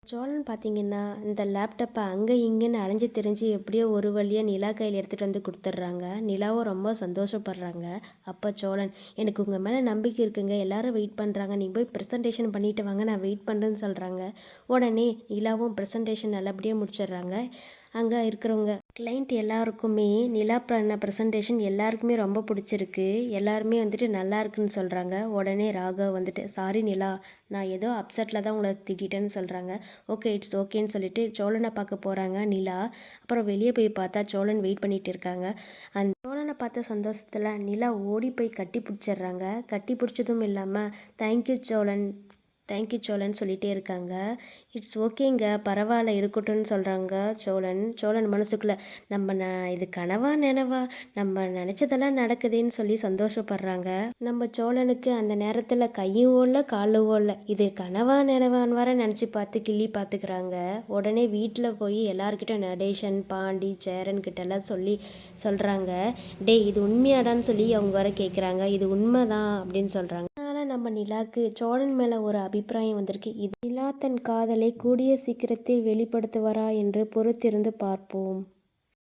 சோழன் பார்த்தீங்கன்னா, இந்த லேப்டாப்ப அங்க இங்கன்னு அலைஞ்சு திரிஞ்சு எப்படியோ ஒரு வழியா நிலா கையில எடுத்துட்டு வந்து குடுத்துடுறாங்க. நிலாவும் ரொம்ப சந்தோஷப்படுறாங்க. அப்ப சோழன், "எனக்கு உங்க மேல நம்பிக்கை இருக்குங்க. எல்லாரும் வெயிட் பண்றாங்க. நீங்க போய் பிரசன்டேஷன் பண்ணிட்டு வாங்க. நான் வெயிட் பண்றேன்னு" சொல்றாங்க. உடனே நிலாவும் பிரசன்டேஷன் நல்லபடியா முடிச்சிடுறாங்க. அங்க இருக்கிறவங்க கிளையண்ட் எல்லாருக்குமே நிலா பண்ண பிரசன்டேஷன் எல்லாருக்குமே ரொம்ப பிடிச்சிருக்கு. எல்லாருமே வந்துட்டு நல்லா இருக்குன்னு சொல்றாங்க. உடனே ராகவ் வந்துட்டு, "சாரி நிலா, நான் ஏதோ அப்செட்ல தான் உங்கள திட்டிட்டேன்னு" சொல்றாங்க. ஓகே, இட்ஸ் ஓகேன்னு சொல்லிட்டு சோழனை பார்க்க போகிறாங்க நிலா. அப்புறம் வெளியே போய் பார்த்தா சோழன் வெயிட் பண்ணிட்டு இருக்காங்க. அந்த சோழனை பார்த்த சந்தோஷத்தில் நிலா ஓடி போய் கட்டி பிடிச்சிடுறாங்க. கட்டி பிடிச்சதும் இல்லாமல் தேங்க்யூ சோழன், தேங்க்யூ சோழன் சொல்லிகிட்டே இருக்காங்க. இட்ஸ் ஓகேங்க, பரவாயில்ல இருக்கட்டும்னு சொல்கிறாங்க சோழன். சோழன் மனசுக்குள்ளே, நம்ம இது கனவா நினவா, நம்ம நினச்சதெல்லாம் நடக்குதுன்னு சொல்லி சந்தோஷப்படுறாங்க. நம்ம சோழனுக்கு அந்த நேரத்தில் கையும் ஓடல காலும் ஓடல, இது கனவா நினவான்னு வர நினச்சி பார்த்து கிள்ளி பார்த்துக்கிறாங்க. உடனே வீட்டில் போய் எல்லாருக்கிட்ட நடேசன், பாண்டி, சேரன் கிட்டலாம் சொல்கிறாங்க. டேய், இது உண்மையாடான்னு சொல்லி அவங்க வர கேட்குறாங்க. இது உண்மைதான் அப்படின்னு சொல்கிறாங்க. அதனால் நம்ம நிலாக்கு சோழன் மேலே ஒரு அபிப்பிராயம் வந்திருக்கு. இது நிலா தன் காதலை கூடிய சீக்கிரத்தில் வெளிப்படுத்துவாரா என்று பொறுத்திருந்து பார்ப்போம்.